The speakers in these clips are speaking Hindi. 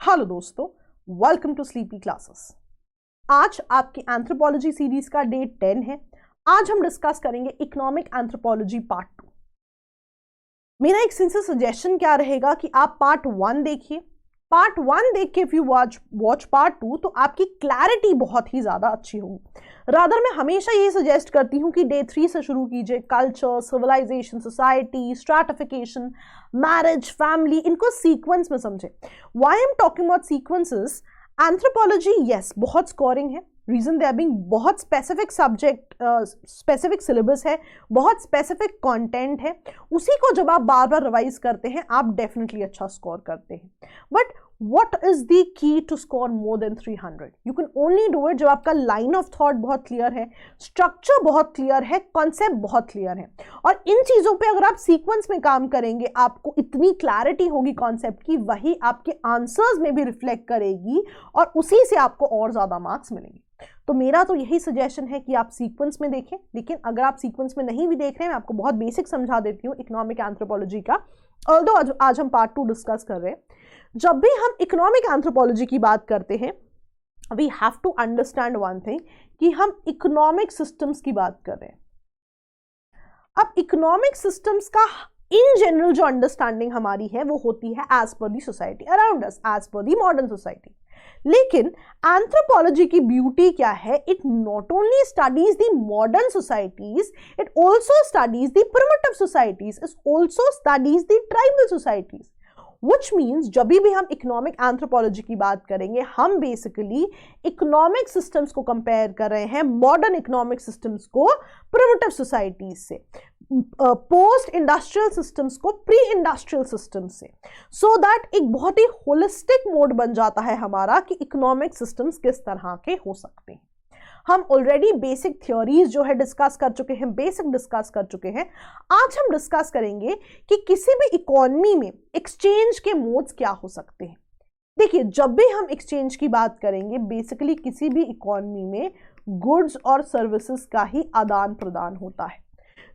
हेलो दोस्तों, वेलकम टू स्लीपी क्लासेस। आज आपकी एंथ्रोपोलॉजी सीरीज का डे 10 है। आज हम डिस्कस करेंगे इकोनॉमिक एंथ्रोपोलॉजी पार्ट 2। मेरा एक सिंसियर सजेशन क्या रहेगा कि आप पार्ट 1 देखिए। पार्ट 1 देख के इफ यू वॉच पार्ट 2 तो आपकी क्लैरिटी बहुत ही ज्यादा अच्छी होगी। रादर मैं हमेशा ये सजेस्ट करती हूँ कि डे 3 से शुरू कीजिए। Culture, civilization, society, stratification, marriage, family, इनको सीक्वेंस में समझे। Why I am talking about sequences? Anthropology yes बहुत स्कोरिंग है, रीजन दे आर बीइंग बहुत स्पेसिफिक सब्जेक्ट, स्पेसिफिक सिलेबस है, बहुत स्पेसिफिक कंटेंट है। उसी को जब आप बार बार रिवाइज करते हैं आप डेफिनेटली अच्छा स्कोर करते हैं। But what is the key to score more than 300? You can only do it जब आपका line of thought बहुत clear है, structure बहुत clear है, concept बहुत clear है। और इन चीज़ों पे अगर आप sequence में काम करेंगे आपको इतनी clarity होगी concept की, वही आपके answers में भी reflect करेगी और उसी से आपको और ज़्यादा marks मिलेंगे। तो मेरा तो यही सजेशन है कि आप सीक्वेंस में देखें। लेकिन अगर आप सीक्वेंस में नहीं भी देख रहे हैं, मैं आपको बहुत बेसिक समझा देती हूँ इकोनॉमिक एंथ्रोपोलॉजी का। ऑल्दो आज हम पार्ट 2 डिस्कस कर रहे हैं। जब भी हम इकोनॉमिक एंथ्रोपोलॉजी की बात करते हैं, we have to understand one thing कि हम इकोनॉमिक सिस्टम्स की बात कर रहे हैं। अब इकोनॉमिक सिस्टम्स का इन जनरल जो अंडरस्टैंडिंग हमारी है वो होती है as per the society around us, as per the modern society. लेकिन एंथ्रोपोलॉजी की ब्यूटी क्या है? It not only studies the modern societies, it also studies the primitive societies, it also studies the tribal societies. Which means जब भी हम इकोनॉमिक एंथ्रोपोलॉजी की बात करेंगे, हम बेसिकली इकोनॉमिक सिस्टम्स को कंपेयर कर रहे हैं मॉडर्न इकोनॉमिक सिस्टम्स को प्रिमिटिव सोसाइटीज से, पोस्ट इंडस्ट्रियल सिस्टम्स को प्री इंडस्ट्रियल सिस्टम से, सो दैट एक बहुत ही होलिस्टिक मोड बन जाता है हमारा कि इकोनॉमिक सिस्टम्स किस तरह के हो सकते हैं। हम ऑलरेडी बेसिक थ्योरीज जो है डिस्कस कर चुके हैं, बेसिक डिस्कस कर चुके हैं। आज हम डिस्कस करेंगे कि किसी भी इकोनॉमी में एक्सचेंज के मोड्स क्या हो सकते हैं। देखिए, जब भी हम एक्सचेंज की बात करेंगे, बेसिकली किसी भी इकोनॉमी में गुड्स और सर्विसेज का ही आदान प्रदान होता है।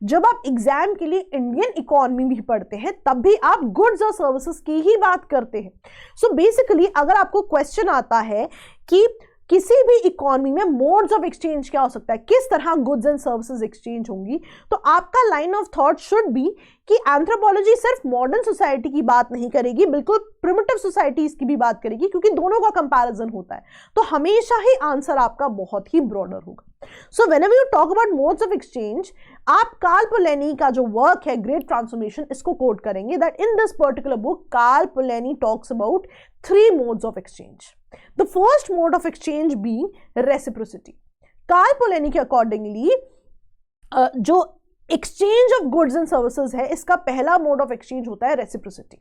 जब आप एग्जाम के लिए इंडियन इकोनॉमी भी पढ़ते हैं तब भी आप गुड्स और सर्विसेज की ही बात करते हैं। सो बेसिकली अगर आपको क्वेश्चन आता है कि किसी भी इकोनॉमी में मोड्स ऑफ एक्सचेंज क्या हो सकता है, किस तरह गुड्स एंड सर्विसेज एक्सचेंज होंगी, तो आपका line of thought should be कि एंथ्रोपोलॉजी सिर्फ मॉडर्न सोसाइटी की बात नहीं करेगी, बिल्कुल प्रिमिटिव सोसाइटीज की भी बात करेगी, क्योंकि दोनों का कंपैरिजन होता है। तो हमेशा ही आंसर आपका बहुत ही ब्रॉडर होगा। So whenever you talk about modes of exchange, आप कार्ल पोलैनी का जो वर्क है ग्रेट ट्रांसफॉर्मेशन, इसको कोट करेंगे that in this particular book Karl Polanyi talks about 3 modes of exchange. The first mode of exchange being reciprocity. Karl Polanyi के अकॉर्डिंगली जो exchange of goods and services है, इसका पहला मोड ऑफ एक्सचेंज होता है रेसिप्रोसिटी।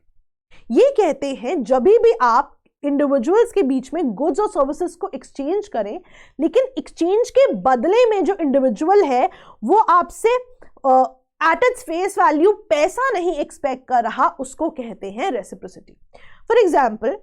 ये कहते हैं जब भी आप इंडिविजुअल्स के बीच में गुड्स और सर्विसेज को एक्सचेंज करें, लेकिन एक्सचेंज के बदले में जो इंडिविजुअल है वो आपसे एट इट्स फेस वैल्यू पैसा नहीं एक्सपेक्ट कर रहा, उसको कहते हैं रेसिप्रोसिटी। फॉर एग्जाम्पल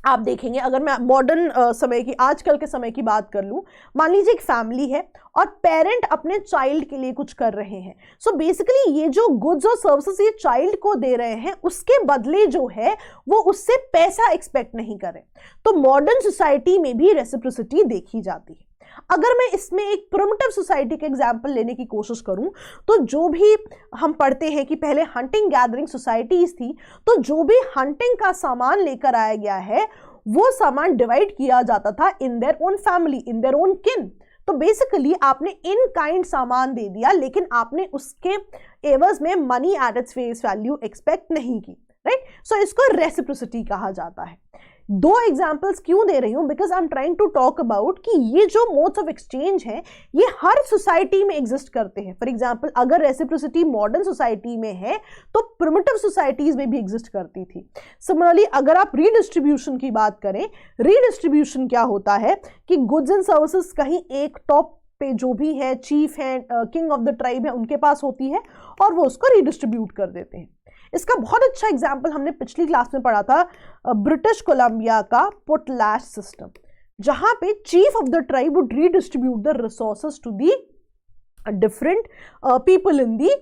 आप देखेंगे, अगर मैं मॉडर्न समय की, आजकल के समय की बात कर लूं, मान लीजिए एक फैमिली है और पेरेंट अपने चाइल्ड के लिए कुछ कर रहे हैं। सो बेसिकली ये जो गुड्स और सर्विसेज ये चाइल्ड को दे रहे हैं, उसके बदले जो है वो उससे पैसा एक्सपेक्ट नहीं करें। तो मॉडर्न सोसाइटी में भी रेसिप्रोसिटी देखी जाती है। अगर मैं इसमें एक प्रिमिटिव सोसाइटी का एग्जाम्पल लेने की कोशिश करूं, तो जो भी हम पढ़ते हैं कि पहले हंटिंग गैदरिंग सोसाइटीज थी, तो जो भी हंटिंग का सामान लेकर आया गया है वो सामान डिवाइड किया जाता था in their own family, in their own किन। तो बेसिकली आपने इन काइंड सामान दे दिया, लेकिन आपने उसके एवज में money at its face value expect नहीं की, राइट? सो इसको रेसिप्रोसिटी कहा जाता है। 2 एग्जाम्पल्स क्यों दे रही हूं? Because I am trying to talk about कि ये जो मोड्स ऑफ एक्सचेंज हैं ये हर सोसाइटी में एग्जिस्ट करते हैं। फॉर एग्जाम्पल अगर रेसिप्रोसिटी मॉडर्न सोसाइटी में है तो प्रिमिटिव सोसाइटीज में भी एग्जिस्ट करती थी। सिमिलरली अगर आप रीडिस्ट्रीब्यूशन की बात करें, रीडिस्ट्रीब्यूशन क्या होता है कि गुड्स एंड सर्विसेज कहीं एक टॉप पे जो भी है, चीफ है, किंग ऑफ द ट्राइब है, उनके पास होती है और वो उसको रीडिस्ट्रीब्यूट कर देते हैं। इसका बहुत अच्छा एग्जाम्पल हमने पिछली क्लास में पढ़ा था, ब्रिटिश कोलंबिया का पोटलैश सिस्टम, जहां पे chief of the tribe would redistribute the resources to the different people in the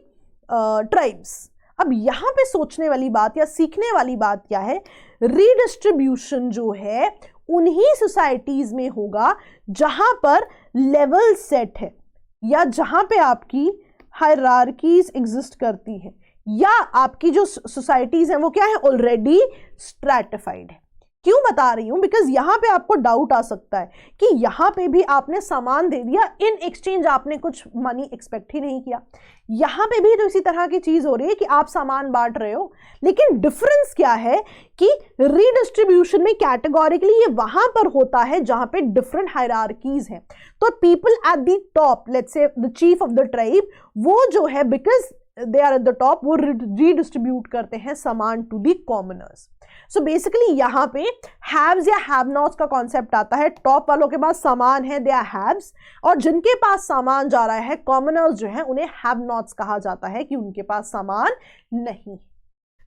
tribes. अब यहां पे सोचने वाली बात या सीखने वाली बात क्या है? रीडिस्ट्रीब्यूशन जो है उन्हीं सोसाइटीज में होगा जहां पर लेवल सेट है या जहां पे आपकी हायरार्कीज एग्जिस्ट करती है या आपकी जो सोसाइटीज हैं वो क्या है, ऑलरेडी स्ट्रैटिफाइड है। क्यों बता रही हूं, बिकॉज यहां पे आपको डाउट आ सकता है कि यहां पे भी आपने सामान दे दिया, इन एक्सचेंज आपने कुछ मनी एक्सपेक्ट ही नहीं किया। यहां पे भी तो इसी तरह की चीज हो रही है कि आप सामान बांट रहे हो, लेकिन डिफरेंस क्या है कि रीडिस्ट्रीब्यूशन में कैटेगोरिकली ये वहां पर होता है जहां पे डिफरेंट हायरार्कीज हैं। तो people at the top, let's say the chief of the tribe, वो जो है because they are at the top, वो रीडिस्ट्रीब्यूट करते हैं सामान to the commoners. So basically यहां पे हैव्स या हैव नॉट्स का कॉन्सेप्ट आता है। टॉप वालों के पास सामान है, दे आर हैव्स, और जिनके पास सामान जा रहा है, कॉमनर्स जो है, उन्हें हैव नॉट्स कहा जाता है कि उनके पास सामान नहीं,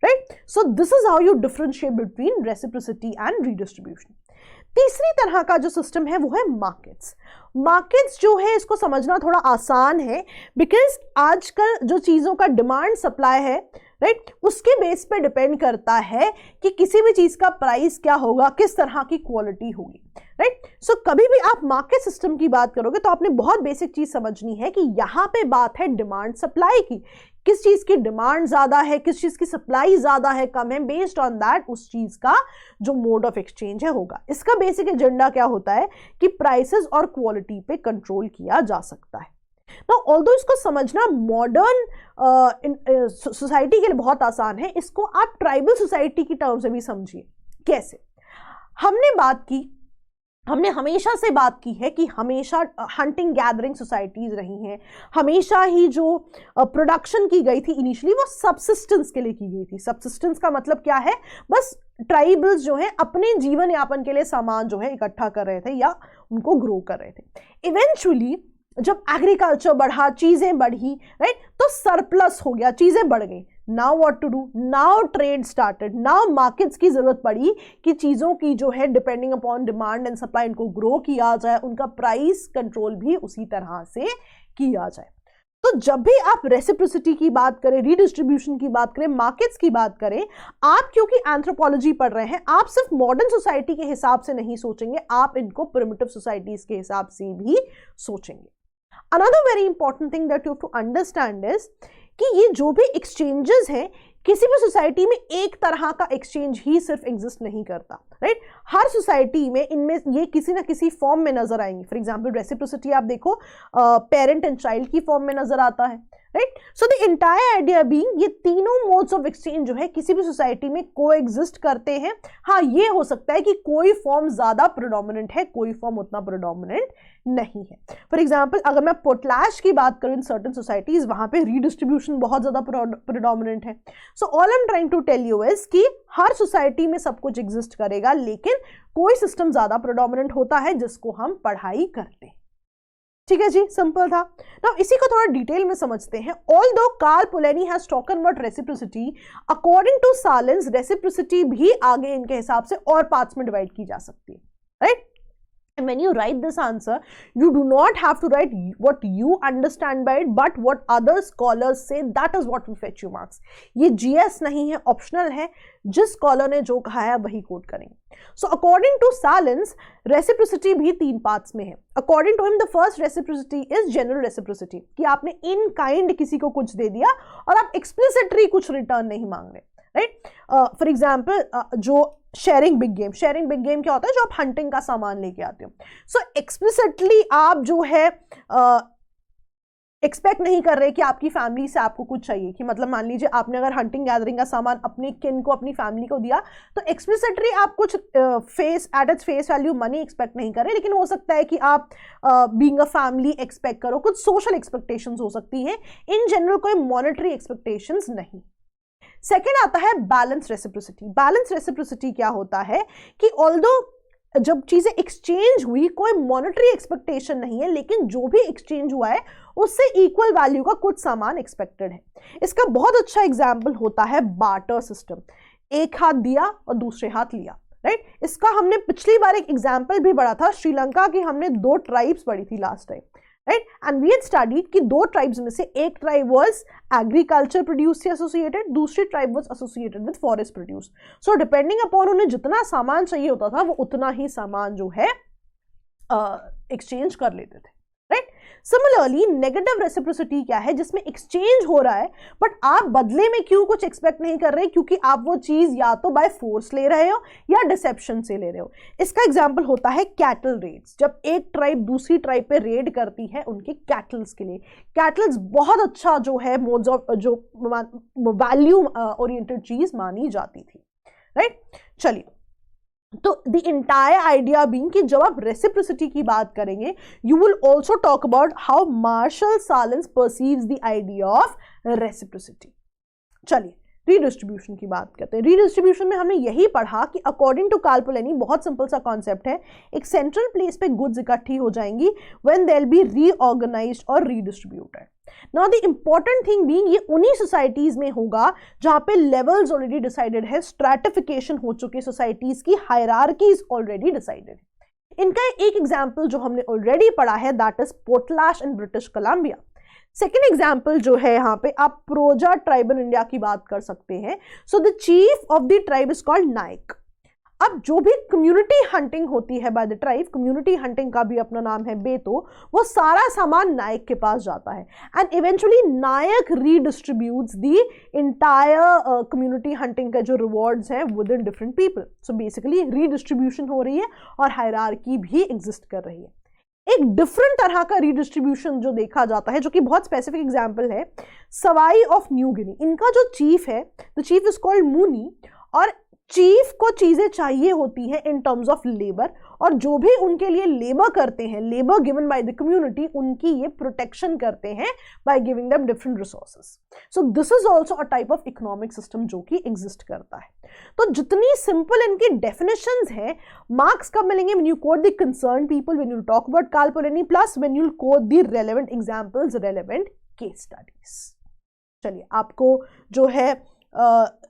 right. So this is how you differentiate between reciprocity and redistribution. तीसरी तरह का जो सिस्टम है वो है मार्केट्स। मार्केट्स जो है इसको समझना थोड़ा आसान है, बिकॉज आजकल जो चीजों का डिमांड सप्लाई है, राइट, उसके बेस पे डिपेंड करता है कि किसी भी चीज का प्राइस क्या होगा, किस तरह की क्वालिटी होगी, राइट। सो कभी भी आप मार्केट सिस्टम की बात करोगे तो आपने बहुत बेसिक चीज समझनी है कि यहां पे बात है डिमांड सप्लाई की, किस चीज की डिमांड ज्यादा है, किस चीज की सप्लाई ज्यादा है, कम है, बेस्ड ऑन दैट उस चीज का जो मोड ऑफ एक्सचेंज है होगा। इसका बेसिक एजेंडा क्या होता है कि प्राइसेस और क्वालिटी पे कंट्रोल किया जा सकता है। ना ऑल्दो इसको समझना मॉडर्न सोसाइटी के लिए बहुत आसान है, इसको आप ट्राइबल सोसाइटी की टर्म से भी समझिए। कैसे? हमने हमेशा से बात की है कि हमेशा हंटिंग गैदरिंग सोसाइटीज रही हैं, हमेशा ही जो प्रोडक्शन की गई थी इनिशियली वो सबसिस्टेंस के लिए की गई थी। सबसिस्टेंस का मतलब क्या है? बस ट्राइबल्स जो है अपने जीवन यापन के लिए सामान जो है इकट्ठा कर रहे थे या उनको ग्रो कर रहे थे। इवेंचुअली जब एग्रीकल्चर बढ़ा, चीजें बढ़ी, राइट, तो सरप्लस हो गया, चीजें बढ़ गई। Now what to do? Now trade started, now markets की जरूरत पड़ी कि चीजों की जो है depending upon demand and supply इनको ग्रो किया जाए, उनका प्राइस कंट्रोल भी उसी तरह से किया जाए। तो जब भी आप रेसिप्रोसिटी की बात करें, रीडिस्ट्रीब्यूशन की बात करें, मार्केट्स की बात करें, आप क्योंकि एंथ्रोपोलॉजी पढ़ रहे हैं, आप सिर्फ मॉडर्न सोसाइटी के हिसाब से नहीं सोचेंगे, आप इनको प्रिमिटिव सोसाइटीज के हिसाब से भी सोचेंगे। Another very important thing that you have to understand is कि ये जो भी एक्सचेंजेस हैं, किसी भी सोसाइटी में एक तरह का एक्सचेंज ही सिर्फ एग्जिस्ट नहीं करता, राइट। हर सोसाइटी में इनमें ये किसी ना किसी फॉर्म में नजर आएंगे। फॉर एग्जांपल रेसिप्रोसिटी आप देखो पेरेंट एंड चाइल्ड की फॉर्म में नजर आता है, right. So the entire idea being ये तीनों मोड्स ऑफ एक्सचेंज जो है किसी भी सोसाइटी में को एग्जिस्ट करते हैं। हाँ, ये हो सकता है कि कोई फॉर्म ज्यादा प्रोडोमिनेंट है, कोई फॉर्म उतना प्रोडोमिनेंट नहीं है। फॉर एग्जाम्पल अगर मैं पोटलैश की बात करूं, इन सर्टेन सोसाइटीज वहां पे रीडिस्ट्रीब्यूशन बहुत ज्यादा प्रोडोमिनेंट है। So all I am trying to tell you is कि हर सोसाइटी में सब कुछ एग्जिस्ट करेगा, लेकिन कोई सिस्टम ज्यादा प्रोडोमिनेंट होता है जिसको हम पढ़ाई करते हैं। ठीक है जी, सिंपल था ना। इसी को थोड़ा डिटेल में समझते हैं। Although Karl Polanyi has talked about reciprocity, according to Sahlins reciprocity भी आगे इनके हिसाब से और पार्ट्स में डिवाइड की जा सकती है, right. And when you write this answer, you do not have to write what you understand by it, but what other scholars say, that is what will fetch you marks. ये GS नहीं है, ऑप्शनल है, जिस स्कॉलर ने जो कहा है वही कोट करेंगे। So according to Salins, reciprocity भी 3 पार्ट्स में है। According to him, the first reciprocity is general reciprocity, कि आपने in kind किसी को कुछ दे दिया और आप explicitly कुछ रिटर्न नहीं मांग रहे, राइट। फॉर एग्जाम्पल जो शेयरिंग बिग गेम क्या होता है? जो आप हंटिंग का सामान लेके आते हो। सो एक्सप्लिसिटली आप जो है एक्सपेक्ट नहीं कर रहे कि आपकी फैमिली से आपको कुछ चाहिए, कि मतलब मान लीजिए आपने अगर हंटिंग गैदरिंग का सामान अपने किन को, अपनी फैमिली को दिया, तो एक्सप्लिसिटली आप कुछ at its face value money expect नहीं कर रहे, लेकिन हो सकता है कि आप बीइंग अ फैमिली एक्सपेक्ट करो, कुछ सोशल एक्सपेक्टेशंस हो सकती है। इन जनरल कोई मॉनेटरी एक्सपेक्टेशंस नहीं। सेकेंड आता है बैलेंस रेसिप्रोसिटी। बैलेंस रेसिप्रोसिटी क्या होता है कि ऑल्दो जब चीजें एक्सचेंज हुई कोई मॉनेटरी एक्सपेक्टेशन नहीं है, लेकिन जो भी एक्सचेंज हुआ है उससे इक्वल वैल्यू का कुछ सामान एक्सपेक्टेड है। इसका बहुत अच्छा एग्जाम्पल होता है बार्टर सिस्टम। एक हाथ दिया और दूसरे हाथ लिया, राइट। इसका हमने पिछली बार एक एग्जाम्पल भी पढ़ा था, श्रीलंका की हमने 2 ट्राइब्स पढ़ी थी last time, right. And we had studied कि दो ट्राइब्स में से एक ट्राइब वाज एग्रीकल्चर प्रोड्यूस से एसोसिएटेड, दूसरी tribe was associated with forest produce. So depending upon उन्हें जितना सामान चाहिए होता था वो उतना ही सामान जो है एक्सचेंज कर लेते थे, राइट। सिमिलरली नेगेटिव रेसिप्रोसिटी क्या है, जिसमें एक्सचेंज हो रहा है बट आप बदले में क्यों कुछ एक्सपेक्ट नहीं कर रहे, क्योंकि आप वो चीज या तो बाय फोर्स ले रहे हो या डिसेप्शन से ले रहे हो। इसका एग्जांपल होता है कैटल रेड्स, जब एक ट्राइब दूसरी ट्राइब पे रेड करती है उनके कैटल्स के लिए। कैटल्स बहुत अच्छा जो है मोड्स ऑफ जो वैल्यू ओरिएंटेड चीज मानी जाती थी, राइट। चलिए, तो द इंटायर आइडिया बीइंग कि जब आप रेसिप्रोसिटी की बात करेंगे you will also talk about how Marshall Sahlins perceives the idea of reciprocity. चलिए रीडिस्ट्रीब्यूशन की बात करते हैं। रीडिस्ट्रीब्यूशन में हमने यही पढ़ा कि अकॉर्डिंग टू कार्ल पोलैनी बहुत सिंपल सा कॉन्सेप्ट है, एक सेंट्रल प्लेस पे गुड्स इकट्ठी हो जाएंगी व्हेन दे विल बी रीऑर्गेनाइज्ड और redistributed. Now the important thing being ये उन्हीं सोसाइटीज में होगा जहां पे लेवल्स ऑलरेडी डिसाइडेड है, स्ट्रैटिफिकेशन हो चुकी सोसाइटीज की, हायरार्कीज ऑलरेडी डिसाइडेड। इनका एक एग्जांपल जो हमने ऑलरेडी पढ़ा है that is potlatch in British Columbia. Second example जो है यहाँ पे आप प्रोजा ट्राइब इन इंडिया की बात कर सकते हैं। So the chief of the tribe is called Nayak. अब जो भी कम्युनिटी हंटिंग होती है by the tribe, community hunting का भी अपना नाम है बेतो, वो सारा सामान नायक के पास जाता है and eventually Nayak redistributes the entire community hunting का जो रिवॉर्ड्स हैं within different people. So basically redistribution हो रही है और हायरार्की भी एग्जिस्ट कर रही है। एक डिफरेंट तरह का रीडिस्ट्रीब्यूशन जो देखा जाता है, जो कि बहुत स्पेसिफिक एग्जांपल है सवाई ऑफ न्यू गिनी। इनका जो चीफ है, द चीफ इज कॉल्ड मुनी, और चीफ को चीजें चाहिए होती हैं इन टर्म्स ऑफ लेबर, और जो भी उनके लिए लेबर करते हैं, labour given by the community, उनकी ये प्रोटेक्शन करते हैं by giving them different resources. So this is also a type of economic system जो कि एग्जिस्ट करता है। तो जितनी सिंपल इनकी डेफिनेशंस हैं, मार्क्स कब मिलेंगे? When you quote the concern people, when you talk about Karl Polanyi, plus when you quote the relevant examples, relevant case studies. चलिए, आपको जो है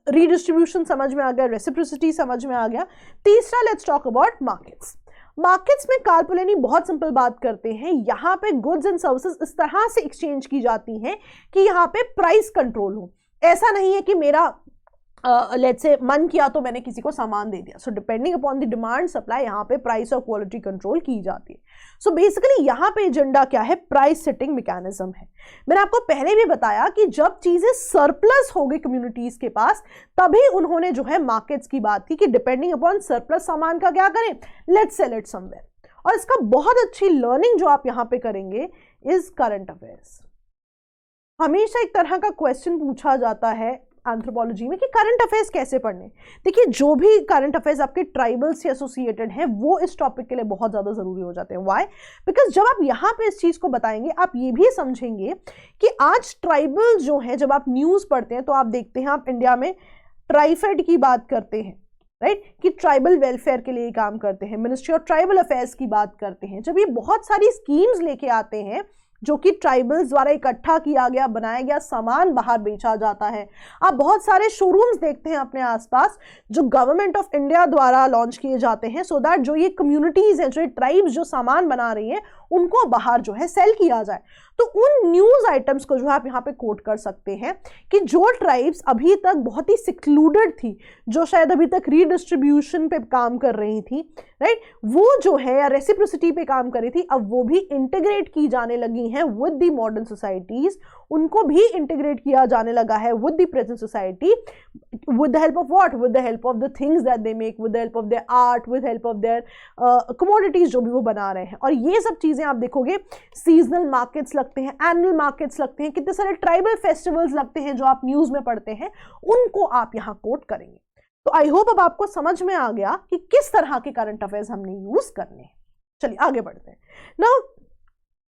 रीडिस्ट्रीब्यूशन समझ में आ गया, रेसिप्रोसिटी समझ में आ गया। तीसरा, let's talk about markets. Markets में कार्ल पोलैनी बहुत सिंपल बात करते हैं, यहाँ पे गुड्स एंड सर्विसेज इस तरह से एक्सचेंज की जाती हैं कि यहाँ पे प्राइस कंट्रोल हो। ऐसा नहीं है कि मेरा लेट्स से मन किया तो मैंने किसी को सामान दे दिया। सो depending upon the demand supply, यहाँ पे प्राइस और क्वालिटी कंट्रोल की जाती है। सो बेसिकली यहाँ पे एजेंडा क्या है? प्राइस सेटिंग मैकेनिज्म है। मैंने आपको पहले भी बताया कि जब चीजें सरप्लस हो गई कम्युनिटीज के पास, तभी उन्होंने जो है मार्केट्स की बात की कि डिपेंडिंग अपॉन सरप्लस सामान का क्या करें, लेट्स सेल इट समवेयर। और इसका बहुत अच्छी लर्निंग जो आप यहाँ पे करेंगे इज करंट अफेयर्स। हमेशा एक तरह का क्वेश्चन पूछा जाता है एंथ्रोपोलॉजी में कि करंट अफेयर्स कैसे पढ़ने। देखिए, जो भी करंट अफेयर्स आपके ट्राइबल से एसोसिएटेड हैं वो इस टॉपिक के लिए बहुत ज़्यादा ज़रूरी हो जाते हैं। व्हाई? बिकॉज जब आप यहाँ पे इस चीज़ को बताएंगे, आप ये भी समझेंगे कि आज ट्राइबल जो है, जब आप न्यूज़ पढ़ते हैं तो आप देखते हैं, आप इंडिया में ट्राइफेड की बात करते हैं, राइट, कि ट्राइबल वेलफेयर के लिए काम करते हैं, मिनिस्ट्री ऑफ ट्राइबल अफेयर्स की बात करते हैं। जब ये बहुत सारी स्कीम्स लेके आते हैं जो कि ट्राइबल्स द्वारा इकट्ठा किया गया, बनाया गया सामान बाहर बेचा जाता है। आप बहुत सारे शोरूम्स देखते हैं अपने आसपास जो गवर्नमेंट ऑफ इंडिया द्वारा लॉन्च किए जाते हैं, सो दैट जो ये कम्युनिटीज हैं, जो ये ट्राइब्स जो सामान बना रही हैं, उनको बाहर जो है सेल किया जाए। तो उन न्यूज आइटम्स को जो है आप यहाँ पे कोट कर सकते हैं कि जो ट्राइब्स अभी तक बहुत ही सिक्लूडेड थी, जो शायद अभी तक रीडिस्ट्रीब्यूशन पे काम कर रही थी, राइट, वो जो है या रेसिप्रोसिटी पे काम कर रही थी, अब वो भी इंटीग्रेट की जाने लगी हैं विद द मॉडर्न सोसाइटीज। उनको भी इंटीग्रेट किया जाने लगा है with the present society, with the help of what? With the help of the things that they make, with the help of their art, with help of their commodities जो भी वो बना रहे हैं। और ये सब चीजें आप देखोगे, सीजनल मार्केट्स लगते हैं, एनुअल मार्केट्स लगते हैं, कितने सारे ट्राइबल फेस्टिवल्स लगते हैं जो आप न्यूज में पढ़ते हैं, उनको आप यहाँ कोट करेंगे। तो आई होप अब आपको समझ में आ गया कि किस तरह के करंट अफेयर्स हमने यूज करने हैं। चलिए आगे बढ़ते हैं। नाउ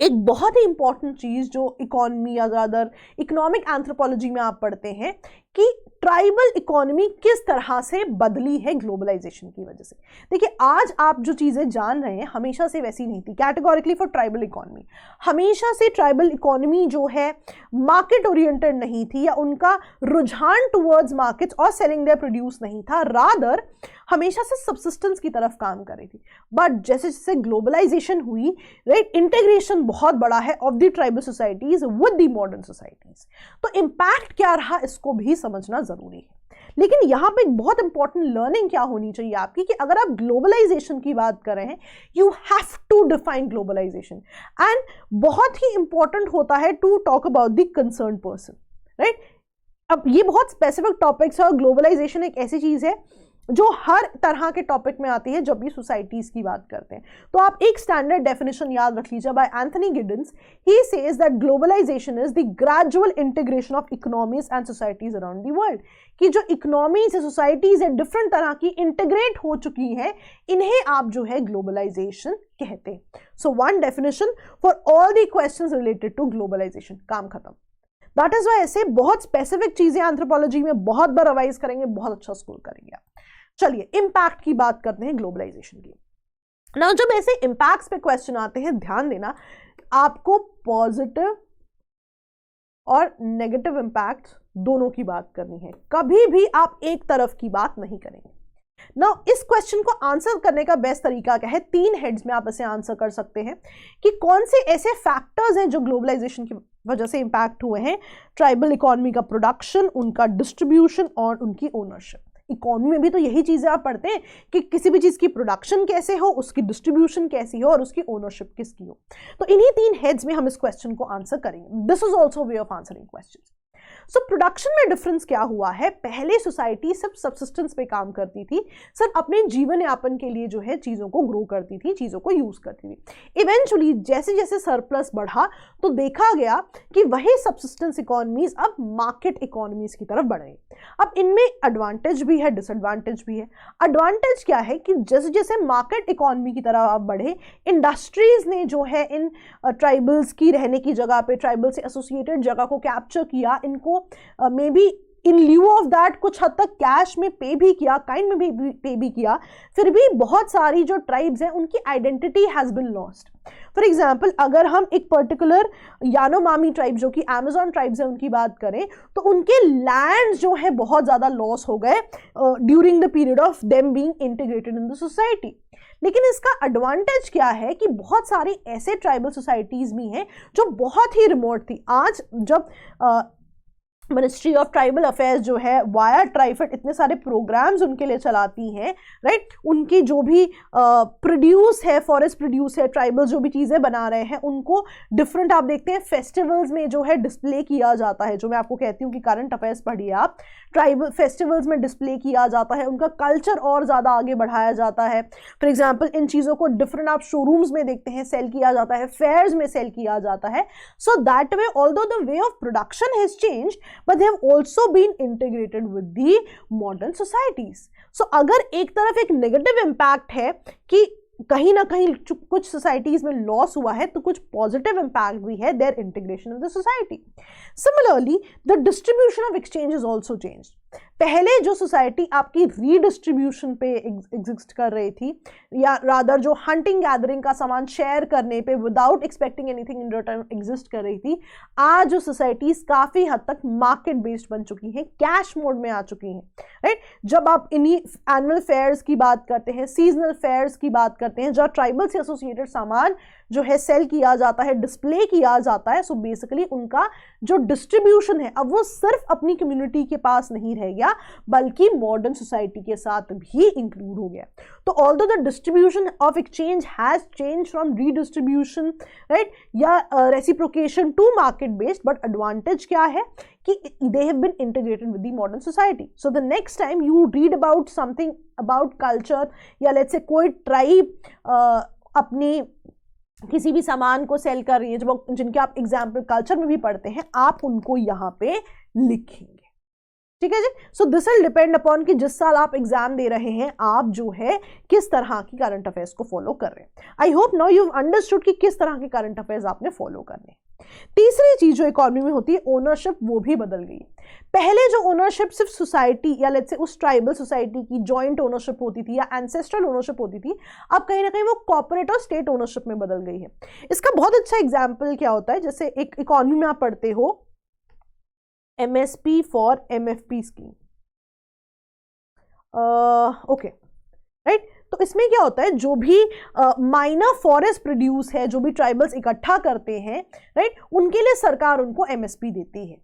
एक बहुत ही इंपॉर्टेंट चीज जो इकोनॉमी या ज्यादा इकोनॉमिक एंथ्रोपोलॉजी में आप पढ़ते हैं कि ट्राइबल इकोनॉमी किस तरह से बदली है ग्लोबलाइजेशन की वजह से। देखिए, आज आप जो चीजें जान रहे हैं हमेशा से वैसी नहीं थी। कैटेगोरिकली फॉर ट्राइबल इकोनॉमी, हमेशा से ट्राइबल इकोनॉमी जो है मार्केट ओरिएंटेड नहीं थी, या उनका रुझान टुवर्ड्स मार्केट्स और सेलिंग देयर प्रोड्यूस नहीं था, रादर हमेशा से सब्सिस्टेंस की तरफ काम कर रही थी। बट जैसे जैसे ग्लोबलाइजेशन हुई, राइट, इंटीग्रेशन बहुत बड़ा है of the tribal societies with the modern societies, तो इम्पैक्ट क्या रहा इसको भी समझना जरूरी है। लेकिन यहां पे एक बहुत इंपॉर्टेंट लर्निंग क्या होनी चाहिए आपकी, कि अगर आप ग्लोबलाइजेशन की बात कर रहे हैं, you have to define globalization, and बहुत ही इंपॉर्टेंट होता है to talk about the concern person, right. अब ये बहुत स्पेसिफिक टॉपिक्स है, और ग्लोबलाइजेशन एक ऐसी चीज है जो हर तरह के टॉपिक में आती है जब भी सोसाइटीज की बात करते हैं। तो आप एक स्टैंडर्ड डेफिनेशन याद रख लीजिए by Anthony Giddens. He says that globalization is the gradual integration of economies and societies around the world, कि जो इकोनॉमीज है, सोसाइटीज है, डिफरेंट तरह की इंटीग्रेट हो चुकी हैं, इन्हें आप जो है ग्लोबलाइजेशन कहते हैं। So one definition for all the questions related to globalization, काम खत्म। दैट इज वाई ऐसे बहुत स्पेसिफिक चीजें एंथ्रोपोलॉजी में बहुत बार रिवाइज करेंगे, बहुत अच्छा स्कोर करेंगे आप। चलिए इंपैक्ट की बात करते हैं ग्लोबलाइजेशन की। नाउ जब ऐसे इंपैक्ट्स पे क्वेश्चन आते हैं, ध्यान देना, आपको पॉजिटिव और नेगेटिव इंपैक्ट दोनों की बात करनी है, कभी भी आप एक तरफ की बात नहीं करेंगे। नाउ इस क्वेश्चन को आंसर करने का बेस्ट तरीका क्या है, 3 हेड्स में आप इसे आंसर कर सकते हैं कि कौन से ऐसे फैक्टर्स हैं जो ग्लोबलाइजेशन की वजह से इंपैक्ट हुए हैं। ट्राइबल इकोनॉमी का प्रोडक्शन, उनका डिस्ट्रीब्यूशन और उनकी ओनरशिप। इकोनॉमी में भी तो यही चीजें आप पढ़ते हैं कि किसी भी चीज की प्रोडक्शन कैसे हो, उसकी डिस्ट्रीब्यूशन कैसी हो और उसकी ओनरशिप किसकी हो। तो इन्हीं 3 हेड्स में हम इस क्वेश्चन को आंसर करेंगे। This is also way of answering questions. So production में डिफरेंस क्या हुआ है, पहले सोसाइटी सिर्फ सब्सिस्टेंस पे काम करती थी, सिर्फ अपने जीवन यापन के लिए जो है चीजों को ग्रो करती थी, चीजों को यूज करती थी। इवेंचुअली जैसे जैसे सरप्लस बढ़ा तो देखा गया कि वही सब्सिस्टेंस इकोनॉमीज अब मार्केट इकोनॉमीज की तरफ बढ़ रही। अब इनमें एडवांटेज भी है, डिसएडवांटेज भी है। एडवांटेज क्या है कि जैसे जैसे मार्केट इकोनॉमी की तरफ आप बढ़े, इंडस्ट्रीज ने जो है इन ट्राइबल्स की रहने की जगह पे, ट्राइबल से एसोसिएटेड जगह को कैप्चर किया, इनको may be in lieu of that कुछ हद तक कैश में पे भी किया, काइंड में भी पे भी किया। फिर भी बहुत सारी जो ट्राइब्स हैं उनकी identity has been lost. For example, अगर हम एक पर्टिकुलर यानोमामी ट्राइब जो कि अमेजॉन ट्राइब्स है उनकी बात करें, तो उनके लैंड जो है बहुत ज्यादा लॉस हो गए during the period of them being integrated in the society. लेकिन इसका एडवांटेज क्या है कि बहुत सारी ऐसे ट्राइबल सोसाइटीज भी हैं जो बहुत ही रिमोट थी। आज जब मिनिस्ट्री ऑफ ट्राइबल अफेयर्स जो है वाया ट्राइफेड इतने सारे प्रोग्राम्स उनके लिए चलाती हैं, राइट, उनकी जो भी प्रोड्यूस है, फॉरेस्ट प्रोड्यूस है, ट्राइबल जो भी चीज़ें बना रहे हैं उनको डिफरेंट आप देखते हैं फेस्टिवल्स में जो है डिस्प्ले किया जाता है। जो मैं आपको कहती हूँ कि करंट अफेयर्स पढ़िए आप, ट्राइबल फेस्टिवल्स में डिस्प्ले किया जाता है, उनका कल्चर और ज़्यादा आगे बढ़ाया जाता है। फॉर एग्जाम्पल, इन चीज़ों को डिफरेंट आप शोरूम्स में देखते हैं सेल किया जाता है, फेयर्स में सेल किया जाता है। So that way although the way of production has changed, but they have also been integrated with the modern societies. So अगर एक तरफ एक नेगेटिव इम्पैक्ट है कि कहीं ना कहीं कुछ सोसाइटीज में लॉस हुआ है, तो कुछ पॉजिटिव इंपैक्ट भी है, there integration in the society. Similarly the distribution of exchange is also changed. पहले जो सोसाइटी आपकी रीडिस्ट्रीब्यूशन पे एग्जिस्ट कर रही थी, या रादर जो हंटिंग गैदरिंग का सामान शेयर करने पे without expecting anything in return exist कर रही थी, आज जो सोसाइटीज काफी हद तक मार्केट बेस्ड बन चुकी हैं, कैश मोड में आ चुकी हैं, राइट। जब आप इन्हीं एनुअल फेयर्स की बात करते हैं, सीजनल फेयर्स की बात करते हैं, जहाँ ट्राइबल से एसोसिएटेड सामान जो है सेल किया जाता है, डिस्प्ले किया जाता है, सो बेसिकली उनका जो डिस्ट्रीब्यूशन है अब वो सिर्फ अपनी कम्युनिटी के पास नहीं रह गया, बल्कि मॉडर्न सोसाइटी के साथ भी इंक्लूड हो गया। तो although the distribution of exchange has change from redistribution, right, या reciprocation to market based, but advantage क्या है कि they have been integrated with the modern society. So the next time you read about something about culture, या let's say कोई ट्राइब अपनी किसी भी सामान को सेल कर रही है, जब जिनके आप एग्जाम्पल कल्चर में भी पढ़ते हैं, आप उनको यहाँ पे लिखेंगे। ठीक है जी। So this will depend upon कि जिस साल आप एग्जाम दे रहे हैं आप जो है किस तरह की करंट अफेयर्स को फॉलो कर रहे हैं। I hope now you understood कि किस तरह के करंट अफेयर्स आपने फॉलो करने। तीसरी चीज जो इकोनॉमी में होती है ओनरशिप, वो भी बदल गई। पहले जो ओनरशिप सिर्फ सोसाइटी या लेट्स से उस ट्राइबल सोसाइटी की जॉइंट ओनरशिप होती थी या एंसेस्ट्रल ओनरशिप होती थी, अब कहीं ना कहीं वो कॉर्पोरेट और स्टेट ओनरशिप में बदल गई है। इसका बहुत अच्छा एग्जाम्पल क्या होता है, जैसे एक इकोनॉमी में आप पढ़ते हो MSP for MFP scheme, okay right. तो इसमें क्या होता है, जो भी माइनर फॉरेस्ट प्रोड्यूस है, जो भी ट्राइबल्स इकट्ठा करते हैं राइट, उनके लिए सरकार उनको MSP देती है।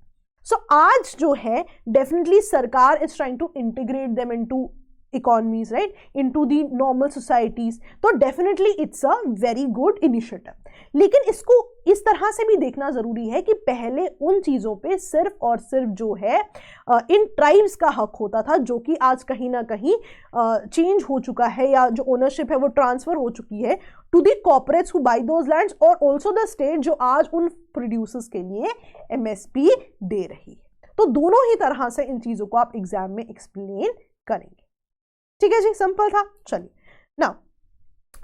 सो आज जो है डेफिनेटली सरकार is trying to integrate them into economies right, into the normal societies, तो definitely it's a very good initiative. लेकिन इसको इस तरह से भी देखना जरूरी है कि पहले उन चीजों पे सिर्फ और सिर्फ जो है इन ट्राइब्स का हक होता था, जो कि आज कहीं ना कहीं चेंज हो चुका है, या जो ओनरशिप है वो ट्रांसफर हो चुकी है to the corporates who buy those lands और ऑल्सो द स्टेट जो आज उन प्रोड्यूसर्स के लिए MSP दे रही है। तो दोनों ही तरह से इन चीजों को आप एग्जाम में एक्सप्लेन करेंगे। ठीक है जी, सिंपल था। चलिए नाउ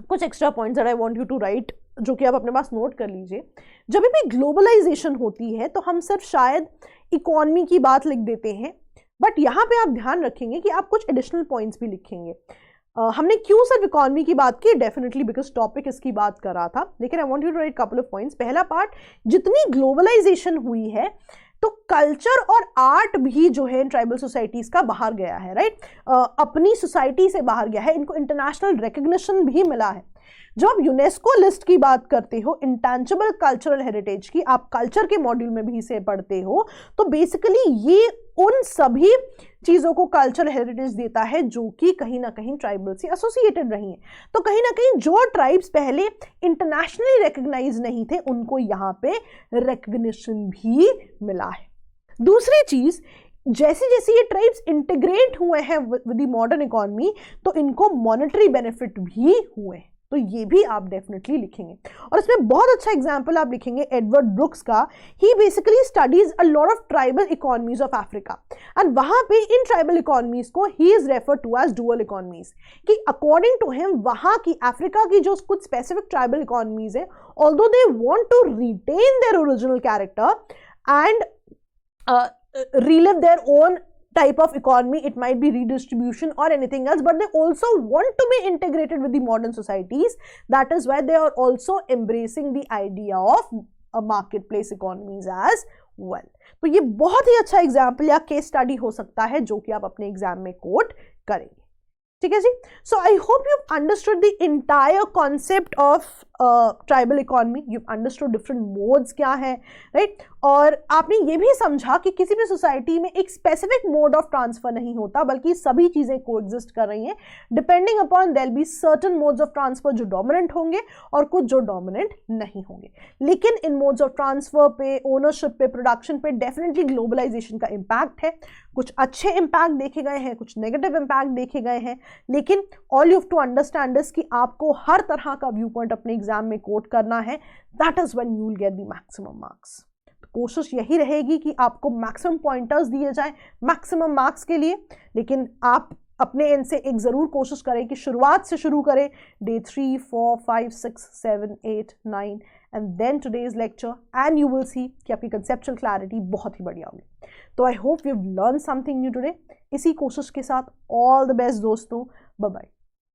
कुछ extra points that I want you to write, जो कि आप अपने पास नोट कर लीजिए। जब भी ग्लोबलाइजेशन होती है तो हम सिर्फ शायद इकोनॉमी की बात लिख देते हैं, बट यहाँ पे आप ध्यान रखेंगे कि आप कुछ एडिशनल पॉइंट्स भी लिखेंगे। हमने क्यों सिर्फ इकोनॉमी की बात की, डेफिनेटली बिकॉज टॉपिक इसकी बात कर रहा था, लेकिन I want you to write couple of points. पहला पार्ट, जितनी ग्लोबलाइजेशन हुई है तो कल्चर और आर्ट भी जो है ट्राइबल सोसाइटीज का बाहर गया है राइट, अपनी सोसाइटी से बाहर गया है, इनको इंटरनेशनल रिकग्निशन भी मिला है। जब आप यूनेस्को लिस्ट की बात करते हो इंटेंजिबल कल्चरल हेरिटेज की, आप कल्चर के मॉड्यूल में भी इसे पढ़ते हो, तो बेसिकली ये उन सभी चीजों को कल्चरल हेरिटेज देता है जो कि कहीं ना कहीं ट्राइबल से एसोसिएटेड रही हैं। तो कहीं ना कहीं जो ट्राइब्स पहले इंटरनेशनली रिकग्नाइज नहीं थे उनको यहाँ पे रिकग्निशन भी मिला है। दूसरी चीज, जैसे जैसे ये ट्राइब्स इंटीग्रेट हुए हैं विद द मॉडर्न इकोनॉमी, तो इनको मॉनेटरी बेनिफिट भी हुए हैं, तो ये भी आप डेफिनेटली लिखेंगे। और इसमें बहुत अच्छा एग्जांपल आप लिखेंगे एडवर्ड ब्रुक्स का। He basically studies a lot of tribal economies of Africa, and वहां पे इन ट्राइबल इकोनॉमीज को ही is refer to as dual economies, कि अकॉर्डिंग टू हिम वहां की अफ्रीका की जो कुछ स्पेसिफिक ट्राइबल इकोनॉमीज है, although they want to retain their original character and relive their own type of economy, it might be redistribution or anything else, but they also want to be integrated with the modern societies. That is why they are also embracing the idea of a marketplace economies as well. तो ये बहुत ही अच्छा एग्जाम्पल या केस स्टडी हो सकता है जो कि आप अपने एग्जाम में कोट करेंगे। ठीक है जी। So I hope you understood the entire concept of tribal economy, you understood different modes क्या है राइट, और आपने ये भी समझा कि किसी भी सोसाइटी में एक स्पेसिफिक मोड ऑफ ट्रांसफर नहीं होता, बल्कि सभी चीजें कोएग्जिस्ट कर रही हैं। Depending upon their be certain modes of transfer जो डोमिनेंट होंगे और कुछ जो डोमिनेंट नहीं होंगे, लेकिन इन मोड्स ऑफ ट्रांसफर पे, ओनरशिप पे, प्रोडक्शन पे डेफिनेटली ग्लोबलाइजेशन का इम्पैक्ट है। कुछ अच्छे इम्पैक्ट देखे गए हैं, कुछ नेगेटिव इम्पैक्ट देखे गए हैं, लेकिन all you have to understand this कि आपको हर तरह का व्यू पॉइंट अपने एग्जाम में कोट करना है। That is when you will get the maximum marks. कोशिश यही रहेगी कि आपको मैक्सिमम पॉइंटर्स दिए जाए मैक्सिमम मार्क्स के लिए, लेकिन आप अपने एंड से एक जरूर कोशिश करें कि शुरुआत से शुरू करें, day 3, 4, 5, 6, 7, 8, 9 and then today's lecture, and you will see कि आपकी कंसेप्चुअल क्लैरिटी बहुत ही बढ़िया होगी। तो I hope you have learn something new today. इसी कोशिश के साथ ऑल द बेस्ट दोस्तों, बाय बाय।